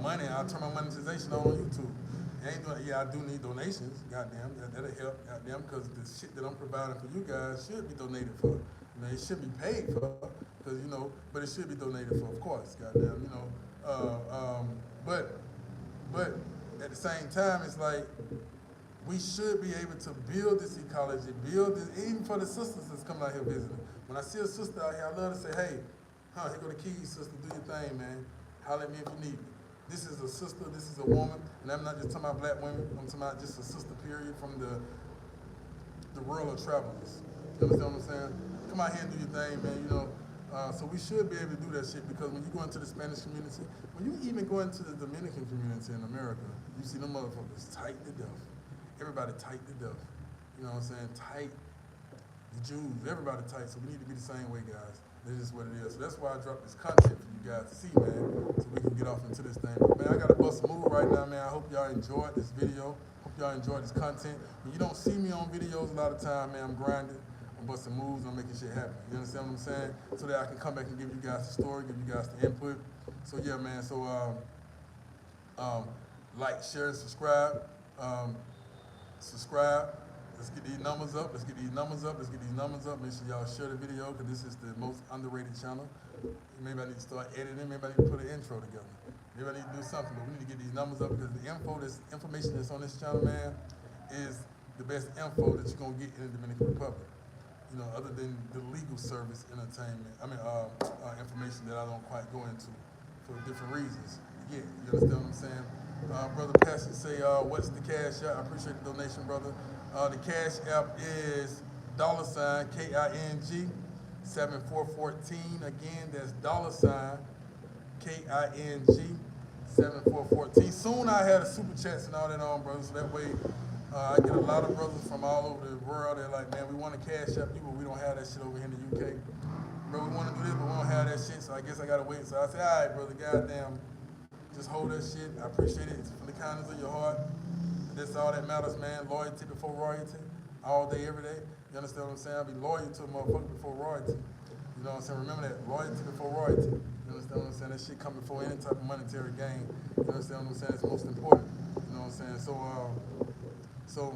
money. I'll turn my monetization on YouTube. I ain't doing, yeah, I do need donations, goddamn, that'll help, goddamn, because the shit that I'm providing for you guys should be donated for. You know, it should be paid for, because, you know, but it should be donated for, of course, goddamn, you know. But at the same time, it's like, we should be able to build this ecology, build this, even for the sisters that's coming out here visiting. When I see a sister out here, I love to say, hey, here go the keys, sister, do your thing, man. Holler at me if you need me. This is a sister, this is a woman, and I'm not just talking about black women, I'm talking about just a sister, period, from the world of travelers. You understand what I'm saying? Come out here and do your thing, man, you know. So we should be able to do that shit, because when you go into the Spanish community, when you even go into the Dominican community in America, you see them motherfuckers tight to death. Everybody tight to death. You know what I'm saying? Tight. The Jews, everybody tight, so we need to be the same way, guys. That's just what it is. So that's why I dropped this content for you guys to see, man, so we can get off into this thing. But, man, I got to bust a move right now, man. I hope y'all enjoyed this video. Hope y'all enjoyed this content. When you don't see me on videos a lot of time, man, I'm grinding. I'm busting moves. I'm making shit happen. You understand what I'm saying? So that I can come back and give you guys the story, give you guys the input. So, yeah, man. So, like, share, and subscribe. Subscribe. Let's get these numbers up. Let's get these numbers up. Let's get these numbers up. Make sure y'all share the video, because this is the most underrated channel. Maybe I need to start editing. Maybe I need to put an intro together. Maybe I need to do something, but we need to get these numbers up, because the information that's on this channel, man, is the best info that you're gonna get in the Dominican Republic. You know, other than the legal service entertainment. Information that I don't quite go into for different reasons. Yeah, you understand what I'm saying? Brother Pastor say, what's the cash app? I appreciate the donation, brother. The cash app is $KING 7414. Again, that's $KING 7414. Soon I had a super chats and all that on, brother, so that way I get a lot of brothers from all over the world. They're like, man, we want to cash app you, but we don't have that shit over here in the UK. Bro, we want to do this, but we don't have that shit, so I guess I got to wait. So I say, all right, brother, goddamn, just hold that shit. I appreciate it. It's from the kindness of your heart. That's all that matters, man. Loyalty before royalty. All day, every day. You understand what I'm saying? I'll be loyal to a motherfucker before royalty. You know what I'm saying? Remember that. Loyalty before royalty. You understand what I'm saying? That shit come before any type of monetary gain. You understand what I'm saying? It's most important. You know what I'm saying? So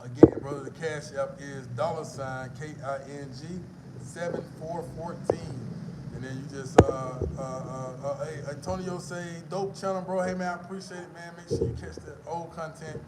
again, brother, the cash app is $KING 7414. And then you just, hey, Antonio say, dope channel, bro. Hey, man, I appreciate it, man. Make sure you catch the old content.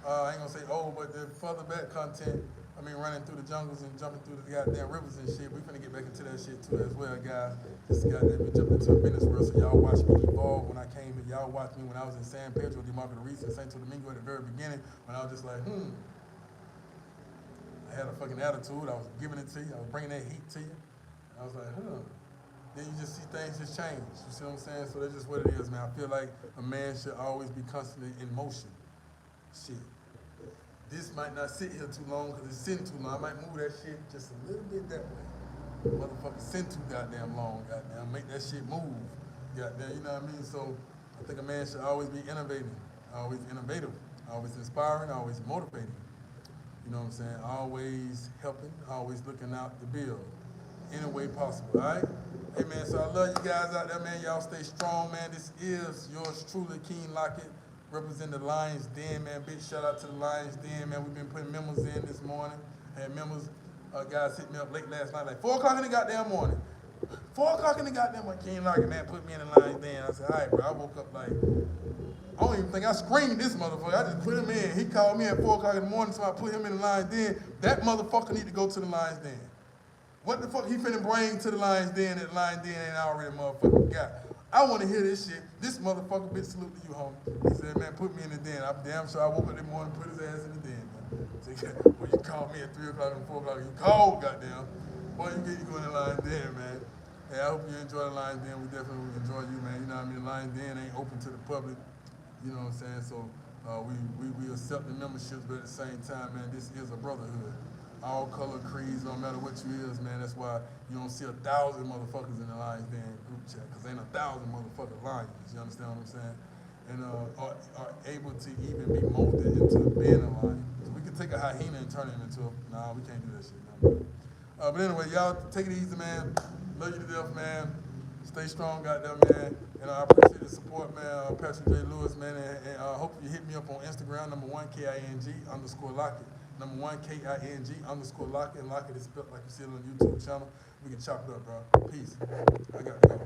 I ain't gonna say old, but the further back content. I mean, running through the jungles and jumping through the goddamn rivers and shit. We finna get back into that shit too as well, guys. This goddamn, we jumped into a business world, so y'all watched me evolve when I came here. Y'all watched me when I was in San Pedro de Macorís and Santo Domingo at the very beginning, when I was just like, I had a fucking attitude. I was giving it to you. I was bringing that heat to you. I was like, Then you just see things just change. You see what I'm saying? So that's just what it is, man. I feel like a man should always be constantly in motion. Shit. This might not sit here too long because it's sitting too long. I might move that shit just a little bit that way. Motherfucker, sitting too goddamn long, goddamn. Make that shit move. Goddamn, you know what I mean? So I think a man should always be innovating, always innovative, always inspiring, always motivating. You know what I'm saying? Always helping, always looking out to build any way possible, all right? Hey, man, so I love you guys out there, man. Y'all stay strong, man. This is yours truly, King Lockett, representing the Lions Den, man. Big shout out to the Lions Den, man. We've been putting members in this morning. Had members, guys hit me up late last night, like 4 o'clock in the goddamn morning. 4 o'clock in the goddamn morning, King Lockett, man, put me in the Lions Den. I said, all right, bro. I woke up like, I don't even think I screamed this motherfucker. I just put him in. He called me at 4 o'clock in the morning, so I put him in the Lions Den. That motherfucker need to go to the Lions Den. What the fuck he finna bring to the Lions Den that the Lions Den ain't already motherfucking got? I wanna hear this shit. This motherfucker, bitch, salute to you, homie. He said, man, put me in the den. I'm damn sure I woke up that morning and put his ass in the den, man. So, well, you called me at 3 o'clock and 4 o'clock. You called, goddamn. Boy, you get you go in the Lions Den, man. Hey, I hope you enjoy the Lions Den. We definitely enjoy you, man. You know what I mean? The Lions Den ain't open to the public. You know what I'm saying? So we accept the memberships, but at the same time, man, this is a brotherhood. All color creeds, no matter what you is, man. That's why you don't see 1,000 motherfuckers in the Lions Den group chat, because ain't 1,000 motherfucking Lions. You understand what I'm saying? And are able to even be molded into being a lion. So we can take a hyena and turn him into a, nah, we can't do that shit. No. But anyway, y'all take it easy, man. Love you to death, man. Stay strong out there, man. And I appreciate the support, man. Patrick J. Lewis, man. And I hope you hit me up on Instagram, #1KING_Lockett. #1KING_Lockett. And Lockett is spelled like you see it on the YouTube channel. We can chop it up, bro. Peace. I got to go.